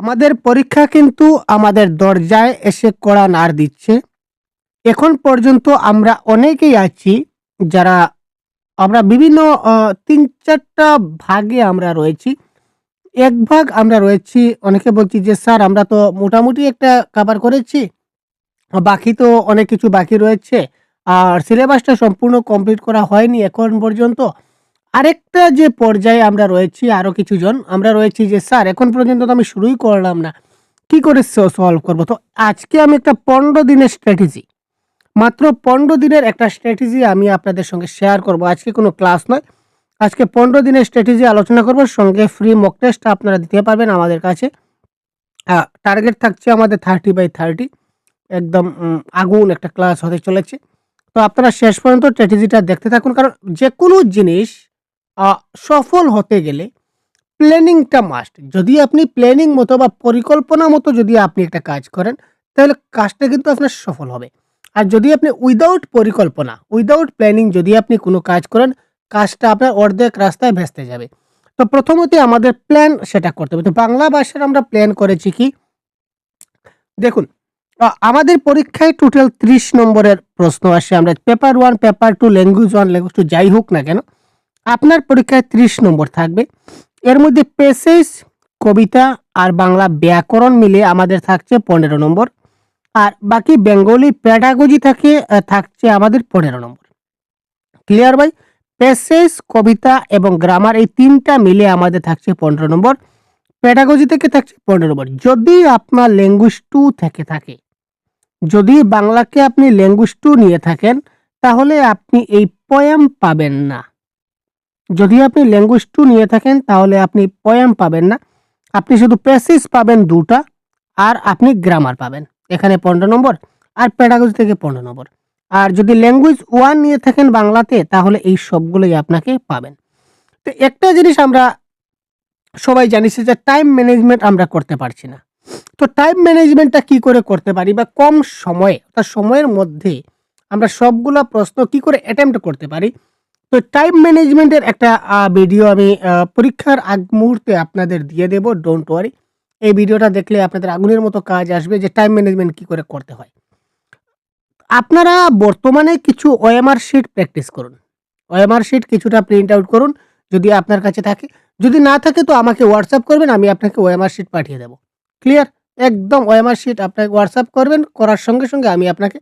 আমাদের পরীক্ষা কিন্তু আমাদের দরজায় এসে কড়া নাড় দিচ্ছে। এখন পর্যন্ত আমরা অনেকেই আছি যারা আমরা বিভিন্ন ৩-৪ টা ভাগে আমরা রয়েছি। এক ভাগ আমরা রয়েছি, অনেকে বলছি যে, "স্যার আমরা তো মোটামুটি একটা কভার করেছি। বাকি তো অনেক কিছু বাকি রয়েছে। আর সিলেবাসটা সম্পূর্ণ কমপ্লিট করা হয়নি এখন পর্যন্ত।" আরেকটা যে পর্যায়ে আমরা রয়েছি আরো কিছুজন আমরা রয়েছি যে, "স্যার এখন পর্যন্ত তো আমি শুরুই করলাম না। কি করে সলভ করব?" তো আজকে আমি একটা ১৫ দিনের স্ট্র্যাটেজি, মাত্র ১৫ দিনের একটা স্ট্র্যাটেজি আমি আপনাদের সঙ্গে শেয়ার করব। আজকে কোনো ক্লাস নয়। আজকে ১৫ দিনের স্ট্র্যাটেজি আলোচনা করব। সঙ্গে ফ্রি মক টেস্ট আপনারা দিতে পারবেন আমাদের কাছে। আ টার্গেট থাকছে আমাদের 30/30, একদম আগুন একটা ক্লাস হতে চলেছে। তো আপনারা শেষ পর্যন্ত স্ট্র্যাটেজিটা দেখতে থাকুন। কারণ যেকোনো জিনিস আ সফল হতে গেলে প্ল্যানিংটা মাস্ট। যদি আপনি প্ল্যানিং মতো বা পরিকল্পনা মতো যদি আপনি একটা কাজ করেন, তাহলে কাজটা কিন্তু আপনার সফল হবে। আর যদি আপনি উইদাউট পরিকল্পনা, উইদাউট প্ল্যানিং যদি আপনি কোনো কাজ করেন, কাজটা আপনার অর্ধেক রাস্তায় ভেস্তে যাবে। তো প্রথমতই আমাদের প্ল্যান সেটা করতে হবে। তো বাংলা ভাষার আমরা প্ল্যান করেছি কি? দেখুন, আমাদের পরীক্ষায় টোটাল ৩০ নম্বরের প্রশ্ন আসে। আমরা পেপার 1, পেপার 2, ল্যাঙ্গুয়েজ 1, ল্যাঙ্গুয়েজ 2 যাই হোক না কেন, আপনার পরীক্ষায় ৩০ নম্বর থাকবে। এর মধ্যে প্যাসেজ, কবিতা আর বাংলা ব্যাকরণ মিলে আমাদের থাকছে ১৫ নম্বর। আর বাকি বেঙ্গলি প্যাডাগজি থাকছে আমাদের ১৫ নম্বর। ক্লিয়ার ভাই? প্যাসেজ, কবিতা এবং গ্রামার এই ৩ টা মিলে আমাদের থাকছে ১৫ নম্বর। প্যাডাগজি থেকে থাকছে ১৫ নম্বর। যদি আপনার ল্যাঙ্গুয়েজ 2 থেকে থাকে, যদি বাংলাকে আপনি ল্যাঙ্গুয়েজ 2 নিয়ে থাকেন, তাহলে আপনি এই পোয়েম পাবেন না। যদি আপনি ল্যাঙ্গুয়েজ 2 নিয়ে থাকেন, তাহলে আপনি পোয়েম পাবেন না। আপনি শুধু প্যাসেজ পাবেন ২ টা আর আপনি গ্রামার পাবেন। এখানে ১৫ নম্বর আর প্যাডাগজি থেকে ১৫ নম্বর। আর যদি ল্যাঙ্গুয়েজ 1 নিয়ে থাকেন বাংলাতে, তাহলে এই সবগুলোই আপনাকে পাবেন। তো একটা জিনিস আমরা সবাই জানি যে টাইম ম্যানেজমেন্ট আমরা করতে পারছি না। তো টাইম ম্যানেজমেন্টটা কি করে করতে পারি বা কম সময়ে, অর্থাৎ সময়ের মধ্যে আমরা সবগুলা প্রশ্ন কি করে অ্যাটেম্প্ট করতে পারি? তো টাইম ম্যানেজমেন্টের একটা ভিডিও আমি পরীক্ষার আগ মুহূর্তে আপনাদের দিয়ে দেব। Don't worry. এই ভিডিওটা দেখলে আপনাদের আগুনের মতো কাজ আসবে যে টাইম ম্যানেজমেন্ট কি করে করতে হয়। আপনারা বর্তমানে কিছু ওএমআর শিট প্র্যাকটিস করুন। ওএমআর শিট কিছুটা প্রিন্ট আউট করুন যদি আপনার কাছে থাকে। যদি না থাকে তো আমাকে WhatsApp করবেন, আমি আপনাকে ওএমআর শিট পাঠিয়ে দেব। ক্লিয়ার? একদম ওএমআর শিট আপনাকে WhatsApp করবেন, করার সঙ্গে, সঙ্গে আমি আপনাকে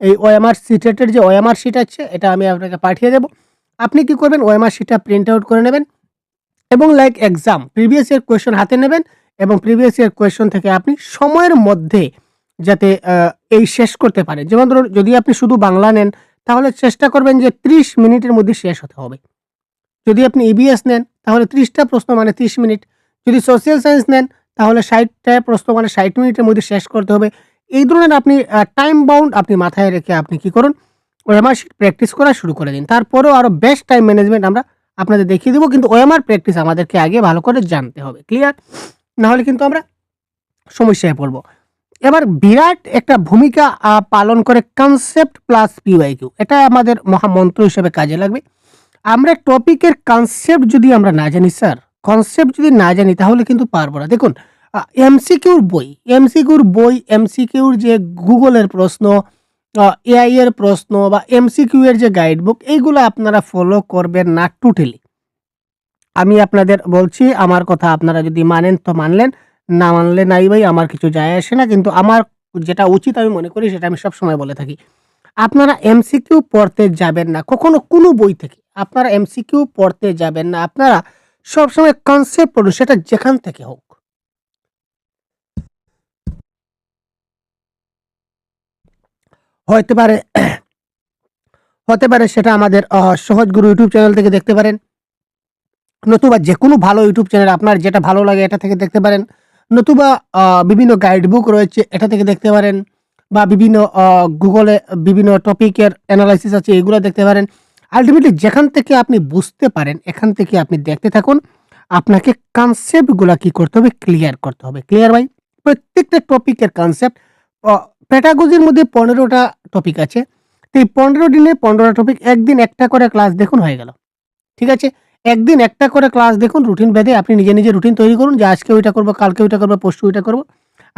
এই ওএমআর সিটেটের যে ওএমআর শিট আছে এটা আমি আপনাকে পাঠিয়ে দেব। আপনি কি করবেন? ওএমআর শিটটা প্রিন্ট আউট করে নেবেন এবং like exam previous year question হাতে নেবেন এবং প্রিভিয়াস ইয়ার কোয়েশ্চন থেকে আপনি সময়ের মধ্যে যাতে এই শেষ করতে পারেন। যেমন ধরুন, যদি আপনি শুধু বাংলা নেন, তাহলে চেষ্টা করবেন যে ৩০ মিনিটের মধ্যে শেষ হতে হবে। যদি আপনি ইবিএস নেন, তাহলে ৩০ টা প্রশ্ন মানে ৩০ মিনিট। যদি সোশ্যাল সায়েন্স নেন, তাহলে ৬০ টা প্রশ্ন মানে ৬০ মিনিটের মধ্যে শেষ করতে হবে। এই ধরনের আপনি টাইম বাউন্ড আপনি মাথায় রেখে আপনি কি করুন? ওএমআর শিট প্র্যাকটিস করা শুরু করে দিন। তারপরেও আরো বেস্ট টাইম ম্যানেজমেন্ট আমরা আপনাদের দেখিয়ে দেব। কিন্তু ওএমআর প্র্যাকটিস আমাদেরকে আগে ভালো করে জানতে হবে। ক্লিয়ার? না হলে কিন্তু আমরা সমস্যায় পড়ব। এবার বিরাট একটা ভূমিকা পালন করে কনসেপ্ট প্লাস পিওয়াইকিউ। এটা আমাদের মহামন্ত্র হিসেবে কাজে লাগবে। আমরা টপিকের কনসেপ্ট যদি আমরা না জানি স্যার, কনসেপ্ট যদি না জানি তাহলে কিন্তু পারব না। দেখুন, এমসিকিউর যে গুগলের প্রশ্ন, এআই এর প্রশ্ন বা এমসিকিউ এর যে গাইড বুক, এইগুলো আপনারা ফলো করবেন না টোটালি। আমি আপনাদের বলছি, আমার কথা আপনারা যদি মানেন তো মানলেন, না মানলে নাই ভাই, আমার কিছু যায় আসে না। কিন্তু আমার যেটা উচিত আমি মনে করি সেটা আমি সবসময় বলে থাকি। আপনারা এমসিকিউ পড়তে যাবেন না কখনো কোনো বই থেকে। আপনারা এমসিকিউ পড়তে যাবেন না। আপনারা সবসময় কনসেপ্ট পড়ুন, সেটা যেখান থেকে হোক। হইতে পারে হতে পারে সেটা আমাদের সহজ গুরু ইউটিউব চ্যানেল থেকে দেখতে পারেন। নতুবা যেকোনো ভালো ইউটিউব চ্যানেল আপনার যেটা ভালো লাগে এটা থেকে দেখতে পারেন। নতুবা বিভিন্ন গাইড বুক রয়েছে এটা থেকে দেখতে পারেন বা বিভিন্ন গুগলে বিভিন্ন টপিকের এনালাইসিস আছে এগুলো দেখতে পারেন। আল্টিমেটলি যেখান থেকে আপনি বুঝতে পারেন এখান থেকে আপনি দেখতে থাকুন। আপনাকে কনসেপ্টগুলা কি করতে হবে? ক্লিয়ার করতে হবে। ক্লিয়ার ভাই? প্রত্যেকটা টপিকের কনসেপ্ট অ পেডাগজির মধ্যে ১৫ টা টপিক আছে। তো এই ১৫ দিনে ১৫ টা টপিক একদিন একটা করে ক্লাস দেখুন হয়ে গেল। ঠিক আছে? একদিন একটা করে ক্লাস দেখুন, রুটিন বেঁধে আপনি নিজে রুটিন তৈরি করুন যে আজকে ওইটা করব, কালকে ওইটা করব, পরশু ওইটা করব।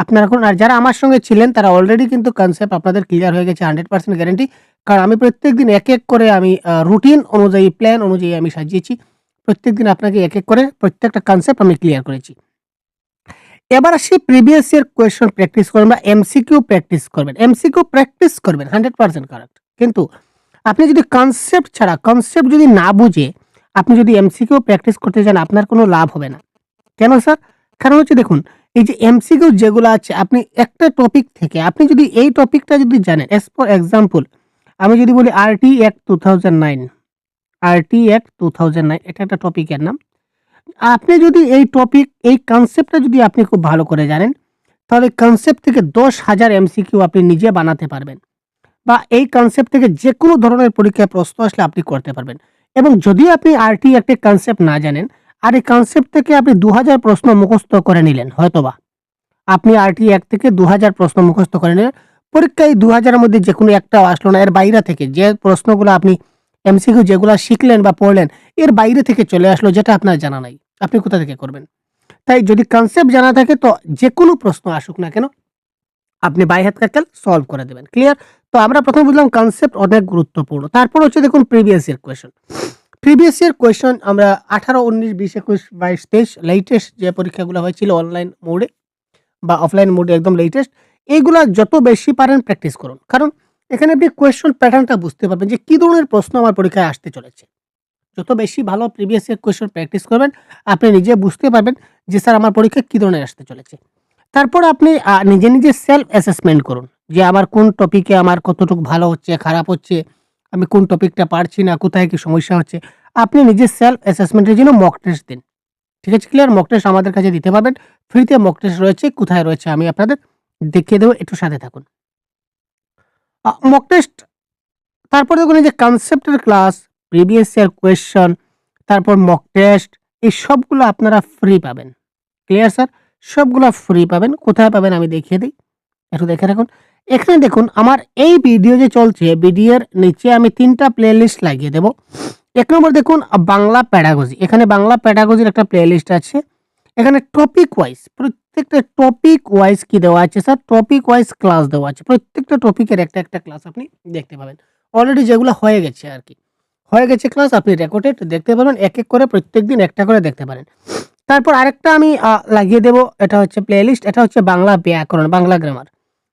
আপনারা করুন। আর যারা আমার সঙ্গে ছিলেন তারা অলরেডি কিন্তু কনসেপ্ট আপনাদের ক্লিয়ার হয়ে গেছে 100% গ্যারান্টি। কারণ আমি প্রত্যেকদিন এক করে আমি রুটিন অনুযায়ী, প্ল্যান অনুযায়ী আমি সাজিয়েছি। প্রত্যেকদিন আপনাকে এক করে প্রত্যেকটা কনসেপ্ট আমি ক্লিয়ার করেছি। এবার আসি প্রিভিয়াস ইয়ার কোয়েশ্চন প্র্যাকটিস করবেন বা এমসিকিউ প্র্যাকটিস করবেন। এমসিকিউ প্র্যাকটিস করবেন 100% কারেক্ট। কিন্তু আপনি যদি কনসেপ্ট যদি না বুঝে আপনি যদি এমসিকিউ প্র্যাকটিস করতে চান, আপনার কোনো লাভ হবে না। কেন স্যার? কারণ হচ্ছে দেখুন, এই যে এমসিকিউ যেগুলো আছে, আপনি একটা টপিক থেকে আপনি যদি এই টপিকটা যদি জানেন, এস ফর এক্সাম্পল আমি যদি বলি আরটি অ্যাক্ট 2009, এটা একটা টপিকের নাম। আপনি যদি এই কনসেপ্টটা যদি আপনি খুব ভালো করে জানেন, তাহলে কনসেপ্ট থেকে 10,000 এমসিকিউ আপনি নিজে বানাতে পারবেন। বা এই কনসেপ্ট থেকে যেকোনো ধরনের পরীক্ষায় প্রশ্ন আসলে আপনি করতে পারবেন। এবং যদি আপনি আরটি একটা কনসেপ্ট না জানেন, আর এই কনসেপ্ট থেকে আপনি 2000 প্রশ্ন মুখস্থ করে নিলেন, হয়তোবা আপনি আরটি 1 থেকে 2000 প্রশ্ন মুখস্থ করে নিলেন। পরীক্ষায় 2000 এর মধ্যে যেকোনো একটাও আসলো না। এর বাইরে থেকে যে প্রশ্নগুলো আপনি এমসিকিউ যেগুলা শিখলেন বা পড়লেন, এর বাইরে থেকে চলে আসলো যেটা আপনার জানা নাই। আপনি কোথা থেকে করবেন? তাই যদি কনসেপ্ট জানা থাকে তো যেকোনো প্রশ্ন আসুক না কেন, আপনি বাই হাত কাটাল সলভ করে দেবেন। ক্লিয়ার? তো আমরা প্রথমে বুঝলাম কনসেপ্ট অনেক গুরুত্বপূর্ণ। তারপর হচ্ছে দেখুন previous year question. Previous year question আমরা 18, 19, 20, 21, 22, 23 লেটেস্ট যে পরীক্ষাগুলো হয়েছিল অনলাইন মোডে বা অফলাইন মোডে একদম লেটেস্ট, এইগুলা যত বেশি পারেন প্র্যাকটিস করুন। কারণ এখানে আপনি কোয়েশ্চন প্যাটার্নটা বুঝতে পারবেন যে কি ধরনের প্রশ্ন আমার পরীক্ষায় আসতে চলেছে। যত বেশি ভালো প্রিভিয়াস ইয়ার কোয়েশ্চন প্র্যাকটিস করবেন, আপনি নিজে বুঝতে পারবেন যে স্যার আমার পরীক্ষায় কি ধরনের আসতে চলেছে। তারপর আপনি নিজে সেলফ অ্যাসেসমেন্ট করুন যে আমার কোন টপিকে আমার কতটুকু ভালো হচ্ছে, খারাপ হচ্ছে, আমি কোন টপিকটা পারছি না, কোথায় কি সমস্যা হচ্ছে। আপনি নিজে সেলফ অ্যাসেসমেন্টের জন্য মক টেস্ট দিন। ঠিক আছে? ক্লিয়ার? মক টেস্ট আমাদের কাছে দিতে পারবেন। ফ্রিতে মক টেস্ট রয়েছে। কোথায় রয়েছে আমি আপনাদের দেখিয়ে দেব, একটু সাথে থাকুন। মক টেস্ট, তারপর দেখুন এই যে কনসেপ্টের ক্লাস, প্রিভিয়াস ইয়ার কোয়েশ্চন, তারপর মক টেস্ট, এই সবগুলো আপনারা ফ্রি পাবেন। Clear sir? সবগুলা ফ্রি পাবেন। কোথায় পাবেন আমি দেখিয়ে দেই। একটু দেখে রাখুন। এখানে দেখুন আমার এই ভিডিও যে চলছে, ভিডিওর নিচে আমি ৩ টা প্লেলিস্ট লাগিয়ে দেব। ১ নম্বর দেখুন বাংলা প্যাডাগজি। এখানে বাংলা প্যাডাগজির একটা প্লেলিস্ট আছে। এখানে টপিক ওয়াইজ, প্রত্যেকটা টপিক ওয়াইজ কি দেওয়া আছে স্যার? টপিক ওয়াইজ ক্লাস দেওয়া আছে। প্রত্যেকটা টপিকের একটা ক্লাস আপনি দেখতে পাবেন। অলরেডি যেগুলো হয়ে গেছে আরকি। হয়ে গেছে ক্লাস, আপনি রেকর্ডেড দেখতে পারবেন। এক করে প্রত্যেকদিন একটা করে দেখতে পারেন। তারপর আরেকটা আমি লাগিয়ে দেব। এটা হচ্ছে প্লেলিস্ট। এটা হচ্ছে বাংলা ব্যাকরণ, বাংলা গ্রামার।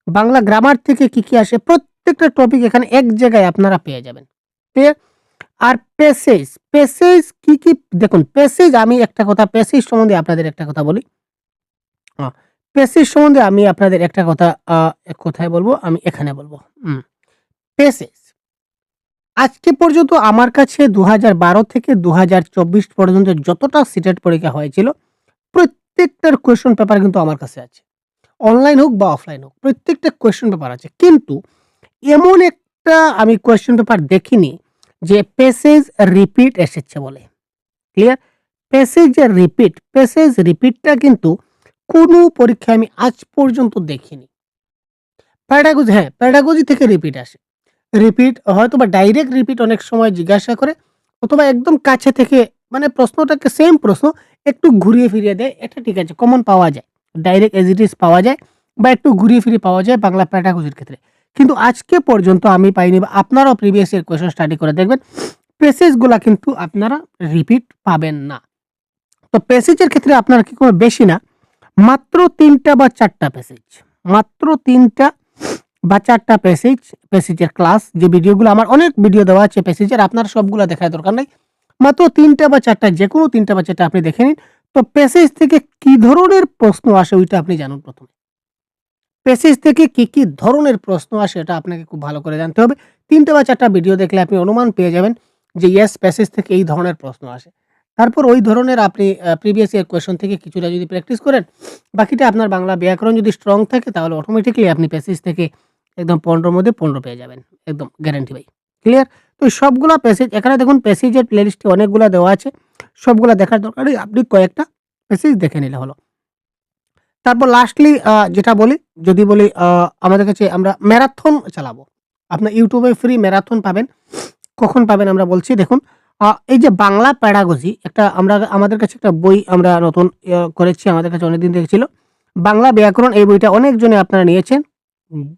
বাংলা গ্রামার থেকে কি আসে প্রত্যেকটা টপিক এখানে এক জায়গায় আপনারা পেয়ে যাবেন। পেয়ে আর প্যাসেজ কি দেখুন, প্যাসেজ আমি একটা কথা প্যাসেজ সম্বন্ধে আপনাদের একটা কথা বলি। আ প্যাসেজ সম্বন্ধে আমি আপনাদের একটা কথা কোথায় বলবো? আমি এখানে বলবো। প্যাসেজ আজকে পর্যন্ত আমার কাছে ২০১২ থেকে ২০২৪ পর্যন্ত যতটা সিটেট পরীক্ষা হয়েছিল, প্রত্যেকটার কোয়েশ্চন পেপার কিন্তু আমার কাছে আছে। অনলাইন হোক বা অফলাইন হোক, প্রত্যেকটা কোয়েশ্চন পেপার আছে। কিন্তু এমন একটা আমি কোয়েশ্চন পেপার দেখিনি যে প্যাসেজ রিপিট এসেছে বলে। ক্লিয়ার? প্যাসেজ রিপিটটা কিন্তু কোনো পরীক্ষায় আমি আজ পর্যন্ত দেখিনি। প্যাডাগজি থেকে রিপিট আসে। রিপিট হয়তোবা ডাইরেক্ট রিপিট অনেক সময় জিজ্ঞাসা করে, অথবা একদম কাছে থেকে মানে প্রশ্নটাকে সেম প্রশ্ন একটু ঘুরিয়ে ফিরিয়ে দেয়। এটা ঠিক আছে, কমন পাওয়া যায়। ডাইরেক্ট এজ ইট ইজ পাওয়া যায় বা একটু ঘুরিয়ে ফিরিয়ে পাওয়া যায় বাংলা প্যাডাগজির ক্ষেত্রে। কিন্তু আজকে পর্যন্ত আমি পাইনি, বা আপনারাও প্রিভিয়াস ইয়ার কোয়েশ্চন স্টাডি করে দেখবেন, প্যাসেজগুলা কিন্তু আপনারা রিপিট পাবেন না। তো প্যাসেজের ক্ষেত্রে আপনারা কি করবেন? বেশি না, মাত্র ৩ টা বা ৪ টা প্যাসেজ। মাত্র ৩ টা বা ৪ টা প্যাসেজের ক্লাস, যে ভিডিওগুলো আমার অনেক ভিডিও দেওয়া আছে প্যাসেজের, আপনার সবগুলা দেখার দরকার নাই। মাত্র ৩ টা বা ৪ টা, যেকোনো ৩ টা বা ৪ টা আপনি দেখে নিন। তো প্যাসেজ থেকে কি ধরনের প্রশ্ন আসে ওইটা আপনি জানুন প্রথমে। প্যাসেজ থেকে কি ধরনের প্রশ্ন আসে এটা আপনাকে খুব ভালো করে জানতে হবে। ৩ টা বা ৪ টা ভিডিও দেখলে আপনি অনুমান পেয়ে যাবেন যে ইয়েস, প্যাসেজ থেকে এই ধরনের প্রশ্ন আসে। তারপর ওই ধরনের আপনি প্রিভিয়াস ইয়ার কোয়েশ্চন থেকে কিছুটা যদি প্র্যাকটিস করেন, বাকিটা আপনার বাংলা ব্যাকরণ যদি স্ট্রং থাকে তাহলে অটোমেটিক্যালি আপনি প্যাসেজ থেকে একদম ১৫ র মধ্যে ১৫ পেয়ে যাবেন। একদম গ্যারান্টি ভাই। ক্লিয়ার? তো সবগুলা প্যাসেজ এখানে দেখুন, প্যাসেজের প্লেলিস্টে অনেকগুলা দেওয়া আছে। সবগুলা দেখার দরকার নেই। আপনি কয়েকটা প্যাসেজ দেখে নিলে হলো। তারপর লাস্টলি যেটা বলি, যদি বলি আমাদের কাছে আমরা ম্যারাথন চালাবো। আপনার YouTube এ ফ্রি ম্যারাথন পাবেন। কখন পাবেন আমরা বলছি দেখুন, এই যে বাংলা প্যাডাগজি একটা আমাদের কাছে একটা বই আমরা নতুন করেছি। আমাদের কাছে অনেকদিন থেকে ছিল। বাংলা ব্যাকরণ এই বইটা অনেকজনে আপনারা নিয়েছেন।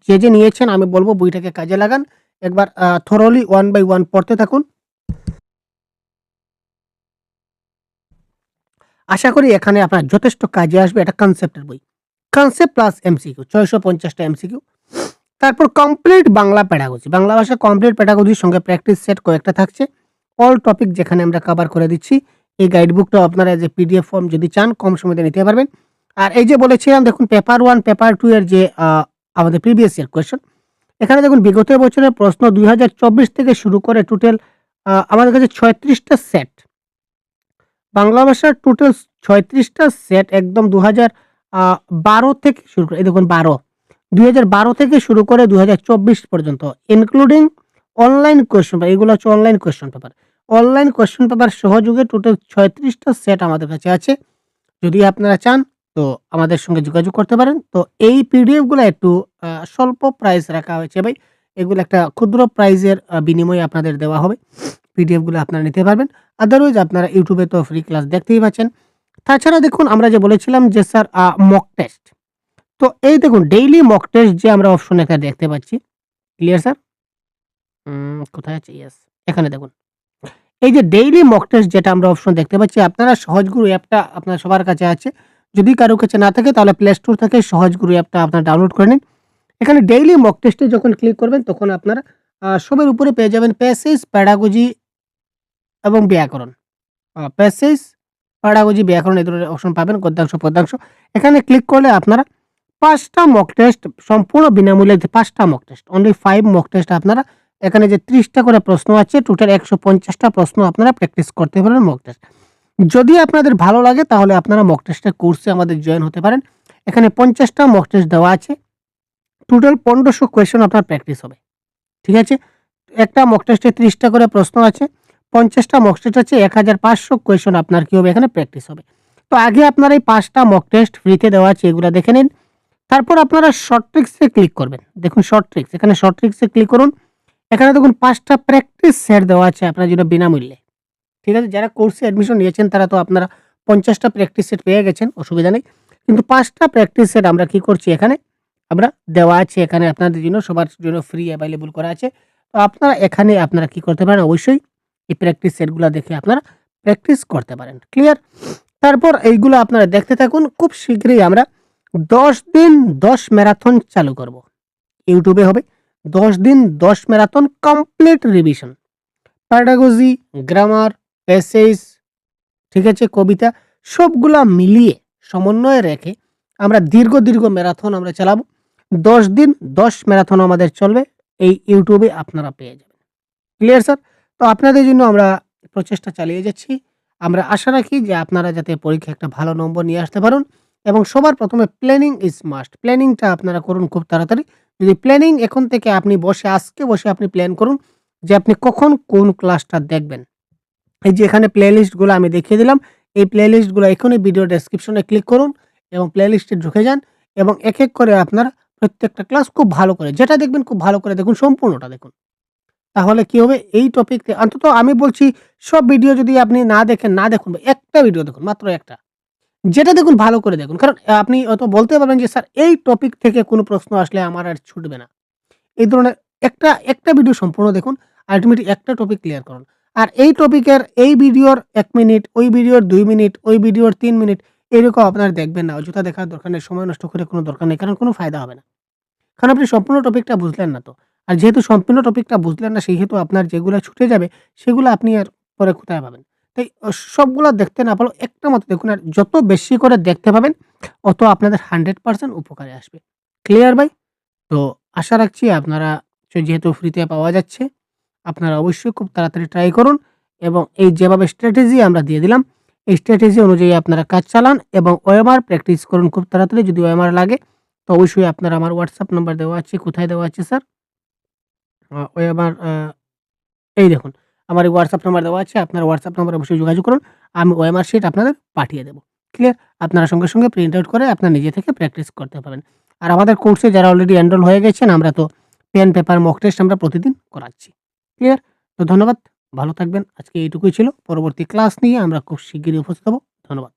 যে নিয়েছেন আমি বলব বইটাকে কাজে লাগান। একবার thoroughly one by one পড়তে থাকুন। আশা করি এখানে আপনার যথেষ্ট কাজে আসবে। এটা কনসেপ্টের বই। কনসেপ্ট প্লাস এমসিকিউ ৬৫০ টা এমসিকিউ। তারপর কমপ্লিট বাংলা প্যাডাগজি। বাংলা ভাষা কমপ্লিট প্যাডাগজির সঙ্গে প্র্যাকটিস সেট কয়েকটা থাকছে। অল টপিক যেখানে আমরা কভার করে দিচ্ছি। এই গাইড বুকটাও আপনারা যে পিডিএফ ফর্ম যদি চান কম সময়ে নিতে পারবেন। আর এই যে বলেছিলাম দেখুন পেপার 1, পেপার 2 এর যে আমাদের প্রিভিয়াস ইয়ার কোয়েশ্চেন। এখানে দেখুন বিগত বছরের প্রশ্ন ২০২৪ থেকে শুরু করে টোটাল আমাদের কাছে ৩৬ টা সেট। বাংলা ভাষার টোটাল ৩৬ টা সেট একদম ২০১২ থেকে শুরু করে এই দেখুন ২০১২ থেকে শুরু করে ২০২৪ পর্যন্ত ইনক্লুডিং অনলাইন কোয়েশ্চেন পেপার। এগুলো হচ্ছে online question paper. Online question paper সহযোগে টোটাল ৩৬ টা সেট আমাদের কাছে আছে। যদি আপনারা চান তো আমাদের সঙ্গে যোগাযোগ করতে পারেন। তো এই পিডিএফ গুলা একটু স্বল্প প্রাইস রাখা হয়েছে ভাই। এগুলো একটা ক্ষুদ্র প্রাইজের বিনিময়ে আপনাদের দেওয়া হবে। পিডিএফ গুলো আপনারা নিতে পারবেন। আদারওয়াইজ আপনারা YouTube এ তো ফ্রি ক্লাস দেখতেই পাচ্ছেন। তাছাড়া দেখুন আমরা যে বলেছিলাম যে স্যার মক টেস্ট। তো এই দেখুন ডেইলি মক টেস্ট যে আমরা অপশন এখানে দেখতে পাচ্ছি। Clear sir? কোথায় আছে? ইয়েস, এখানে দেখুন। এই যে ডেইলি মক টেস্ট যেটা আমরা অপশন দেখতে পাচ্ছি, আপনারা সহজগুরু অ্যাপটা আপনার সবার কাছে আছে। যদি কারো কাছে না থাকে তাহলে প্লে স্টোর থেকে সহজগুরু অ্যাপটা আপনারা ডাউনলোড করে নিন। এখানে ডেইলি মক টেস্টে যখন ক্লিক করবেন তখন আপনারা সবার উপরে পেয়ে যাবেন প্যাসেজ, প্যাডাগজি এবং ব্যাকরণ। প্যাসেজ, প্যাডাগজি, ব্যাকরণ এই ধরনের অপশন পাবেন, গদ্যাংশ, পদ্যাংশ। এখানে ক্লিক করলে আপনারা ৫ টা মক টেস্ট সম্পূর্ণ বিনামূল্যে ৫ টা mock test, only 5 mock test আপনারা এখানে যে ৩০ টা করে প্রশ্ন আছে টোটাল ১৫০ টা প্রশ্ন আপনারা প্র্যাকটিস করতে পারেন মক টেস্ট। যদি আপনাদের ভালো লাগে তাহলে আপনারা মক টেস্টের কোর্সে আমাদের জয়েন হতে পারেন। এখানে ৫০ টা মক টেস্ট দেওয়া আছে। টোটাল ১৫০০ কোয়েশ্চেন আপনার প্র্যাকটিস হবে। ঠিক আছে? একটা মক টেস্টে ৩০ টা করে প্রশ্ন আছে। ৫০ টা মক টেস্ট আছে ১৫০০ কোয়েশ্চেন আপনার কি হবে এখানে প্র্যাকটিস হবে। তো আগে আপনারা এই ৫ টা মক টেস্ট ফ্রিতে দেওয়া আছে এগুলা দেখে নিন। তারপর আপনারা শর্ট ট্রিক্স এ ক্লিক করবেন। দেখুন শর্ট ট্রিক্স, এখানে শর্ট ট্রিক্স এ ক্লিক করুন। এখানে দেখুন ৫ টা প্র্যাকটিস সেট দেওয়া আছে আপনার জন্য বিনামূল্যে। ঠিক আছে? যারা কোর্সে অ্যাডমিশন নিয়েছেন তারা তো আপনারা ৫০ টা প্র্যাকটিস সেট পেয়ে গেছেন, অসুবিধা নেই। কিন্তু ৫ টা প্র্যাকটিস সেট আমরা কি করছি এখানে আমরা দেওয়া আছে এখানে আপনাদের জন্য সবার জন্য ফ্রি অ্যাভেইলেবল করা আছে। তো আপনারা এখানে আপনারা কি করতে পারেন অবশ্যই এই প্র্যাকটিস সেটগুলা দেখে আপনারা প্র্যাকটিস করতে পারেন। ক্লিয়ার? তারপর এইগুলো আপনারা দেখতে থাকুন। খুব শীঘ্রই আমরা ১০ দিন ১০ ম্যারাথন চালু করব। YouTube এ হবে ১০ দিন ১০ marathon complete revision. Pedagogy, grammar, passage, ঠিক আছে? কবিতা সবগুলা মিলিয়ে সমন্বয়ে রেখে আমরা দীর্ঘ ম্যারাথন আমরা চালাবো। ১০ দিন ১০ ম্যারাথন আমাদের চলবে। এই YouTube এ আপনারা পেয়ে যাবেন। Clear sir? তো আপনাদের জন্য আমরা প্রচেষ্টা চালিয়ে যাচ্ছি। আমরা আশা রাখি যে আপনারা যাতে পরীক্ষায় একটা ভালো নম্বর নিয়ে আসতে পারেন এবং সবার ১ম এ প্ল্যানিং ইজ মাস্ট। প্ল্যানিংটা আপনারা করুন খুব তাড়াতাড়ি। যদি প্ল্যানিং এখন থেকে আপনি আজকে বসে আপনি প্ল্যান করুন যে আপনি কখন কোন ক্লাসটা দেখবেন। এই যে এখানে প্লেলিস্ট গুলো আমি দেখিয়ে দিলাম। এই প্লেলিস্ট গুলো এখনই ভিডিও ডেসক্রিপশনে ক্লিক করুন এবং প্লেলিস্টে ঢুকে যান এবং এক করে আপনারা প্রত্যেকটা ক্লাস খুব ভালো করে যেটা দেখবেন খুব ভালো করে দেখুন, সম্পূর্ণটা দেখুন। তাহলে কি হবে এই টপিক অন্তত আমি বলছি সব ভিডিও যদি আপনি না দেখেন, না দেখুন, একটা ভিডিও দেখুন, মাত্র একটা। যেটা দেখুন ভালো করে দেখুন। কারণ আপনি হয়তো বলতে পারবেন যে স্যার এই টপিক থেকে কোনো প্রশ্ন আসলে আমার আর ছুটবে না। এই ধরনের একটা ভিডিও সম্পূর্ণ দেখুন। আল্টিমেটলি একটা টপিক ক্লিয়ার করুন। আর এই টপিকের এই ভিডিওর ১ মিনিট, ওই ভিডিওর ২ মিনিট, ওই ভিডিওর ৩ মিনিট এরকম আপনারা দেখবেন না। অযথা দেখার দরকার নেই, সময় নষ্ট করে কোনো দরকার নেই। কারণ কোনো ফায়দা হবে না। কারণ আপনি সম্পূর্ণ টপিকটা বুঝলেন না তো। আর যেহেতু সম্পূর্ণ টপিকটা বুঝলেন না সেহেতু আপনার যেগুলা ছুটে যাবে সেগুলো আপনি আর পরে কোথায় পাবেন? তাই সবগুলা দেখতে না পারলেও একটা মাত্র দেখুন। আর যত বেশি করে দেখতে পাবেন অত আপনাদের 100% উপকারে আসবে। ক্লিয়ার ভাই? তো আশা রাখছি আপনারা যেহেতু ফ্রিতে পাওয়া যাচ্ছে, আপনারা অবশ্যই খুব তাড়াতাড়ি ট্রাই করুন এবং এই যেভাবে স্ট্র্যাটেজি আমরা দিয়ে দিলাম, এই স্ট্র্যাটেজি অনুযায়ী আপনারা কাজ চালান এবং ওএমআর প্র্যাকটিস করুন খুব তাড়াতাড়ি। যদি ওএমআর লাগে তো অবশ্যই আপনারা আমার WhatsApp নাম্বার দেওয়া আছে। কোথায় দেওয়া আছে স্যার? ওএমআর এই দেখুন আমার এই WhatsApp নাম্বার দেওয়া আছে। আপনার WhatsApp নাম্বারে অবশ্যই যোগাযোগ করুন। আমি ওএমআর শিট আপনাদের পাঠিয়ে দেব। ক্লিয়ার? আপনারা সঙ্গে প্রিন্ট আউট করে আপনার নিজে থেকে প্র্যাকটিস করতে পারবেন। আর আমাদের কোর্সে যারা অলরেডি এনরোল হয়ে গেছেন আমরা তো পেন, পেপার, মক টেস্ট আমরা প্রতিদিন করাচ্ছি। ক্লিয়ার? তো ধন্যবাদ। ভালো থাকবেন। আজকে এইটুকুই ছিল। পরবর্তী ক্লাস নিয়ে আমরা খুব শিগগিরই উপস্থিত হব। ধন্যবাদ।